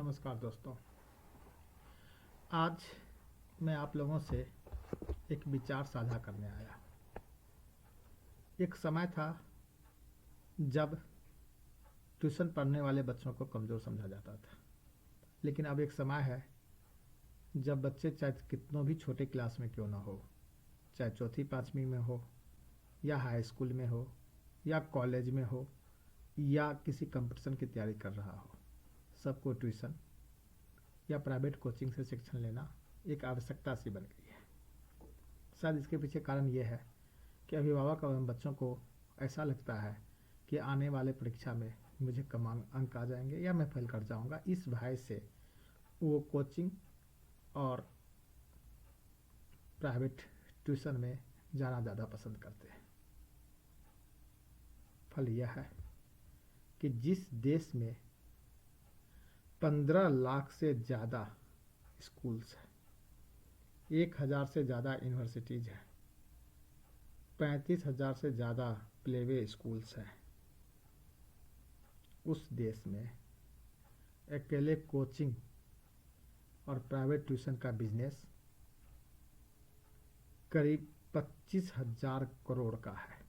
नमस्कार दोस्तों। आज मैं आप लोगों से एक विचार साझा करने आया। एक समय था जब ट्यूशन पढ़ने वाले बच्चों को कमज़ोर समझा जाता था, लेकिन अब एक समय है जब बच्चे चाहे कितनों भी छोटे क्लास में क्यों ना हो, चाहे चौथी पाँचवीं में हो या हाई स्कूल में हो या कॉलेज में हो या किसी कंपटीशन की तैयारी कर रहा हो, सबको ट्यूशन या प्राइवेट कोचिंग से शिक्षण लेना एक आवश्यकता सी बन गई है। शायद इसके पीछे कारण ये है कि अभिभावक एवं बच्चों को ऐसा लगता है कि आने वाले परीक्षा में मुझे कम अंक आ जाएंगे या मैं फेल कर जाऊंगा। इस भय से वो कोचिंग और प्राइवेट ट्यूशन में जाना ज़्यादा पसंद करते हैं। फल यह है कि जिस देश में 15 लाख से ज़्यादा स्कूल्स हैं, 1000 से ज़्यादा यूनिवर्सिटीज़ हैं, 35,000 से ज़्यादा प्लेवे स्कूल्स हैं, उस देश में अकेले कोचिंग और प्राइवेट ट्यूशन का बिजनेस करीब 25,000 करोड़ का है।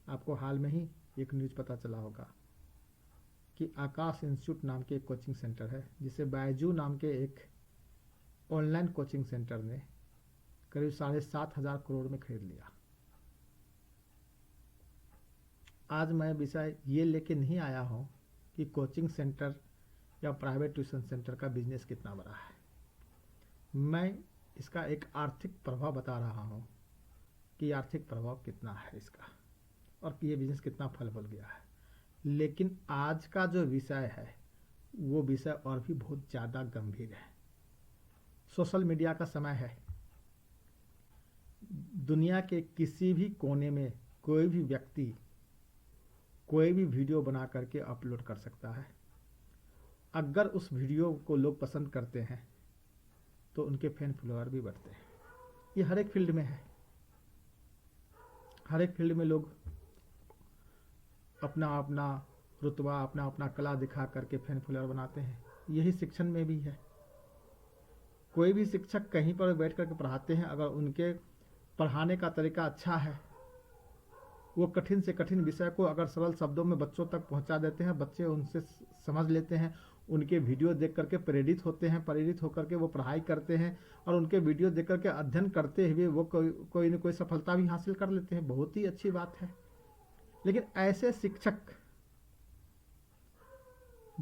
आपको हाल में ही एक न्यूज़ पता चला होगा कि आकाश इंस्टीट्यूट नाम के एक कोचिंग सेंटर है, जिसे बायजू नाम के एक ऑनलाइन कोचिंग सेंटर ने करीब 7,500 करोड़ में खरीद लिया। आज मैं विषय ये लेके नहीं आया हूँ कि कोचिंग सेंटर या प्राइवेट ट्यूशन सेंटर का बिजनेस कितना बड़ा है। मैं इसका एक आर्थिक प्रभाव बता रहा हूँ कि आर्थिक प्रभाव कितना है इसका और कि ये बिजनेस कितना फल फूल गया है। लेकिन आज का जो विषय है वो विषय और भी बहुत ज़्यादा गंभीर है। सोशल मीडिया का समय है। दुनिया के किसी भी कोने में कोई भी व्यक्ति कोई भी वीडियो बना करके अपलोड कर सकता है। अगर उस वीडियो को लोग पसंद करते हैं तो उनके फैन फॉलोअर भी बढ़ते हैं। ये हर एक फील्ड में है। हर एक फील्ड में लोग अपना अपना रुतबा, अपना अपना कला दिखा करके फैन फॉलोअर बनाते हैं। यही शिक्षण में भी है। कोई भी शिक्षक कहीं पर बैठ करके पढ़ाते हैं, अगर उनके पढ़ाने का तरीका अच्छा है, वो कठिन से कठिन विषय को अगर सरल शब्दों में बच्चों तक पहुंचा देते हैं, बच्चे उनसे समझ लेते हैं, उनके वीडियो देख करके प्रेरित होते हैं, प्रेरित होकर के वो पढ़ाई करते हैं और उनके वीडियो देख करके अध्ययन करते हुए वो कोई न कोई सफलता भी हासिल कर लेते हैं। बहुत ही अच्छी बात है। लेकिन ऐसे शिक्षक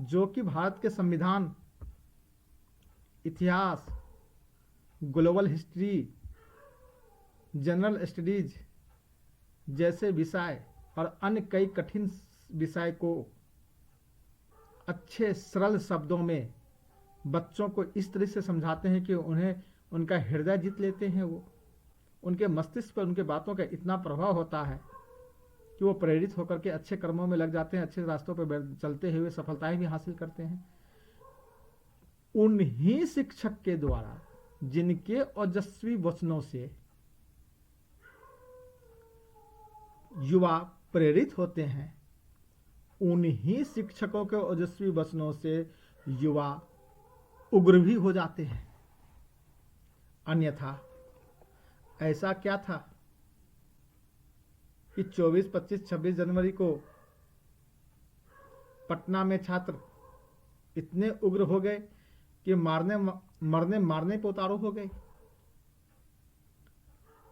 जो कि भारत के संविधान, इतिहास, ग्लोबल हिस्ट्री, जनरल स्टडीज जैसे विषय और अन्य कई कठिन विषय को अच्छे सरल शब्दों में बच्चों को इस तरह से समझाते हैं कि उन्हें उनका हृदय जीत लेते हैं। वो उनके मस्तिष्क पर उनके बातों का इतना प्रभाव होता है कि वो प्रेरित होकर के अच्छे कर्मों में लग जाते हैं, अच्छे रास्तों पर चलते हुए सफलताएं भी हासिल करते हैं। उन्हीं शिक्षक के द्वारा जिनके ओजस्वी वचनों से युवा प्रेरित होते हैं, उन्हीं शिक्षकों के ओजस्वी वचनों से युवा उग्र भी हो जाते हैं। अन्यथा ऐसा क्या था कि 24, 25, 26 जनवरी को पटना में छात्र इतने उग्र हो गए कि मारने पे उतारू हो गए।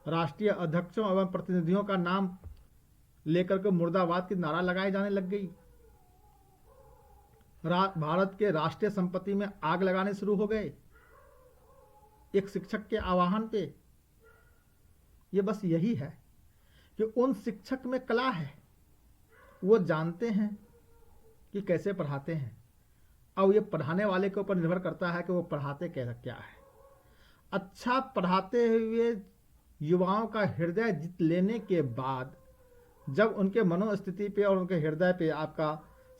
राष्ट्रीय अध्यक्षों एवं प्रतिनिधियों का नाम लेकर के मुर्दाबाद की नारा लगाए जाने लग गई। भारत के राष्ट्रीय संपत्ति में आग लगाने शुरू हो गए एक शिक्षक के आह्वान पे। ये बस यही है कि उन शिक्षक में कला है, वो जानते हैं कि कैसे पढ़ाते हैं। अब ये पढ़ाने वाले के ऊपर निर्भर करता है कि वो पढ़ाते क्या है। अच्छा पढ़ाते हुए युवाओं का हृदय जीत लेने के बाद जब उनके मनोस्थिति पे और उनके हृदय पे आपका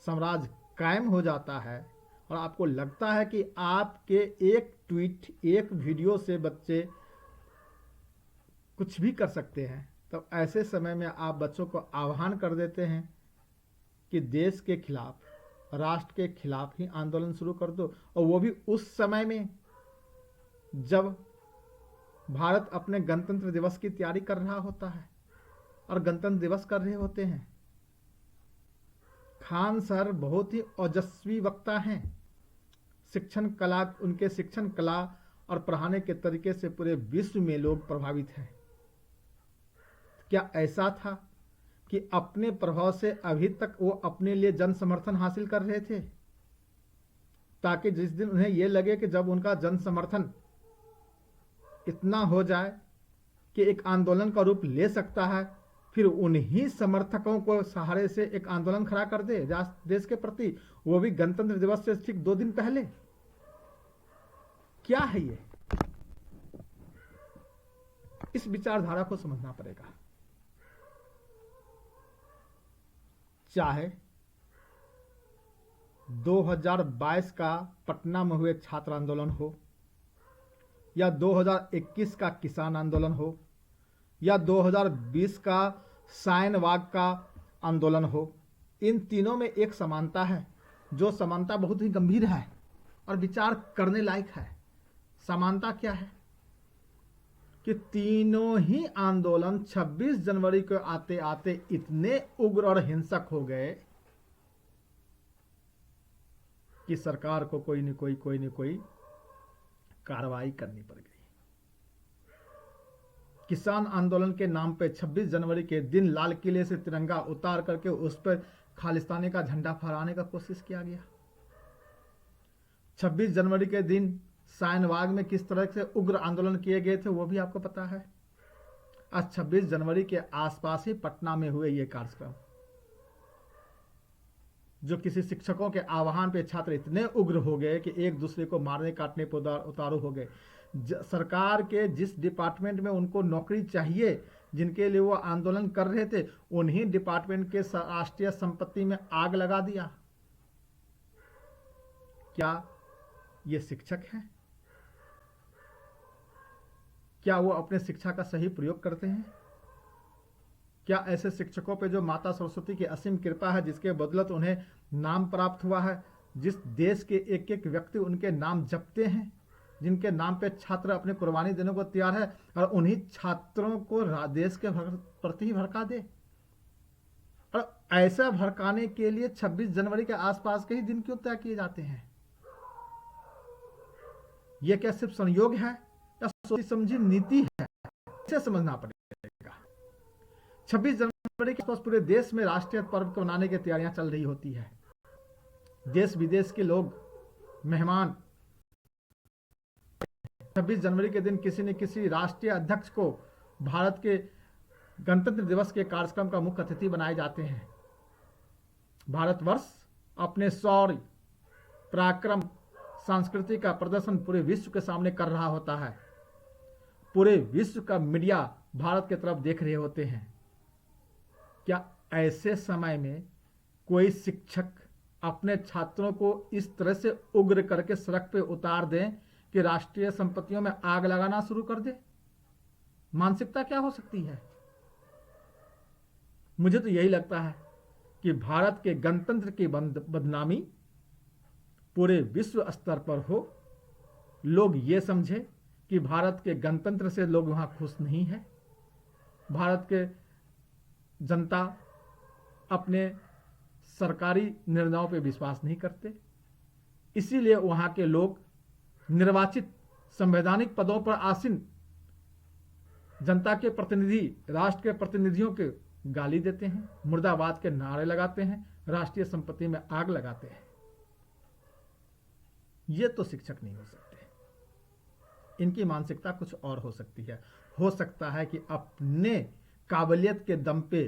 साम्राज्य कायम हो जाता है और आपको लगता है कि आपके एक ट्वीट, एक वीडियो से बच्चे कुछ भी कर सकते हैं, तो ऐसे समय में आप बच्चों को आह्वान कर देते हैं कि देश के खिलाफ, राष्ट्र के खिलाफ ही आंदोलन शुरू कर दो, और वो भी उस समय में जब भारत अपने गणतंत्र दिवस की तैयारी कर रहा होता है और गणतंत्र दिवस कर रहे होते हैं। खान सर बहुत ही ओजस्वी वक्ता हैं। उनके शिक्षण कला और पढ़ाने के तरीके से पूरे विश्व में लोग प्रभावित हैं। क्या ऐसा था कि अपने प्रभाव से अभी तक वो अपने लिए जन समर्थन हासिल कर रहे थे, ताकि जिस दिन उन्हें यह लगे कि जब उनका जन समर्थन इतना हो जाए कि एक आंदोलन का रूप ले सकता है, फिर उन्हीं समर्थकों को सहारे से एक आंदोलन खड़ा कर दे देश के प्रति, वो भी गणतंत्र दिवस से ठीक 2 दिन पहले। क्या है ये? इस विचारधारा को समझना पड़ेगा। चाहे 2022 का पटना में हुए छात्र आंदोलन हो, या 2021 का किसान आंदोलन हो, या 2020 का सायनबाग का आंदोलन हो, इन तीनों में एक समानता है, जो समानता बहुत ही गंभीर है और विचार करने लायक है। समानता क्या है? कि तीनों ही आंदोलन 26 जनवरी को आते आते इतने उग्र और हिंसक हो गए कि सरकार को कोई न कोई कार्रवाई करनी पड़ गई। किसान आंदोलन के नाम पे 26 जनवरी के दिन लाल किले से तिरंगा उतार करके उस पर खालिस्तानी का झंडा फहराने का कोशिश किया गया। 26 जनवरी के दिन सायनबाग में किस तरह से उग्र आंदोलन किए गए थे वो भी आपको पता है। आज 26 जनवरी के आसपास ही पटना में हुए ये कार्यक्रम, जो किसी शिक्षकों के आह्वान पे छात्र इतने उग्र हो गए कि एक दूसरे को मारने काटने पर उतारू हो गए। सरकार के जिस डिपार्टमेंट में उनको नौकरी चाहिए, जिनके लिए वो आंदोलन कर रहे थे, उन्हीं डिपार्टमेंट के राष्ट्रीय संपत्ति में आग लगा दिया। क्या ये शिक्षक हैं? क्या वो अपने शिक्षा का सही प्रयोग करते हैं? क्या ऐसे शिक्षकों पे जो माता सरस्वती की असीम कृपा है, जिसके बदौलत उन्हें नाम प्राप्त हुआ है, जिस देश के एक एक व्यक्ति उनके नाम जपते हैं, जिनके नाम पे छात्र अपनी कुर्बानी देने को तैयार है, और उन्हीं छात्रों को देश के प्रति ही भड़का दे? और ऐसा भड़काने के लिए 26 जनवरी के आसपास के ही दिन क्यों तय किए जाते हैं? यह क्या सिर्फ संयोग है या सोची समझी नीति है? इसे समझना पड़ेगा। 26 जनवरी के आसपास पूरे देश में राष्ट्रीय पर्व को मनाने की तैयारियां चल रही होती है। देश विदेश के लोग, मेहमान 26 जनवरी के दिन किसी न किसी राष्ट्रीय अध्यक्ष को भारत के गणतंत्र दिवस के कार्यक्रम का मुख्य अतिथि बनाए जाते हैं। भारतवर्ष अपने शौर्य, पराक्रम, संस्कृति का प्रदर्शन पूरे विश्व के सामने कर रहा होता है। पूरे विश्व का मीडिया भारत की तरफ देख रहे होते हैं। क्या ऐसे समय में कोई शिक्षक अपने छात्रों को इस तरह से उग्र करके सड़क पे उतार दें कि राष्ट्रीय संपत्तियों में आग लगाना शुरू कर दे? मानसिकता क्या हो सकती है? मुझे तो यही लगता है कि भारत के गणतंत्र की बदनामी पूरे विश्व स्तर पर हो, लोग ये समझे कि भारत के गणतंत्र से लोग वहां खुश नहीं है, भारत के जनता अपने सरकारी निर्णयों पे विश्वास नहीं करते, इसीलिए वहां के लोग निर्वाचित संवैधानिक पदों पर आसीन जनता के प्रतिनिधि, राष्ट्र के प्रतिनिधियों के गाली देते हैं, मुर्दाबाद के नारे लगाते हैं, राष्ट्रीय संपत्ति में आग लगाते हैं। ये तो शिक्षक नहीं हो सकते। इनकी मानसिकता कुछ और हो सकती है। हो सकता है कि अपने काबिलियत के दम पे,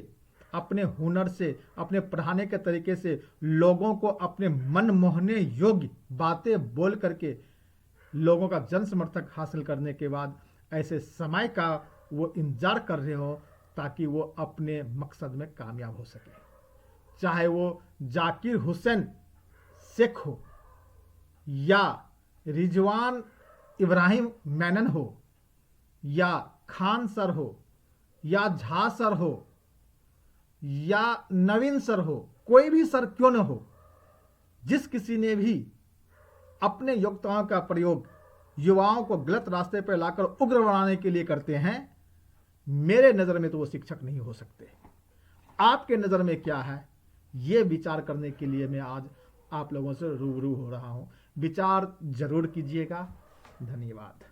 अपने हुनर से, अपने पढ़ाने के तरीके से लोगों को अपने मन मोहने योग्य बातें बोल करके लोगों का जन समर्थक हासिल करने के बाद ऐसे समय का वो इंतजार कर रहे हो ताकि वो अपने मकसद में कामयाब हो सके। चाहे वो जाकिर हुसैन शेख हो, या रिजवान इब्राहिम मेनन हो, या खान सर हो, या झा सर हो, या नवीन सर हो, कोई भी सर क्यों न हो, जिस किसी ने भी अपने योग्यताओं का प्रयोग युवाओं को गलत रास्ते पर लाकर उग्र बनाने के लिए करते हैं, मेरे नज़र में तो वो शिक्षक नहीं हो सकते। आपके नज़र में क्या है, ये विचार करने के लिए मैं आज आप लोगों से रूबरू हो रहा हूं। विचार जरूर कीजिएगा। धन्यवाद।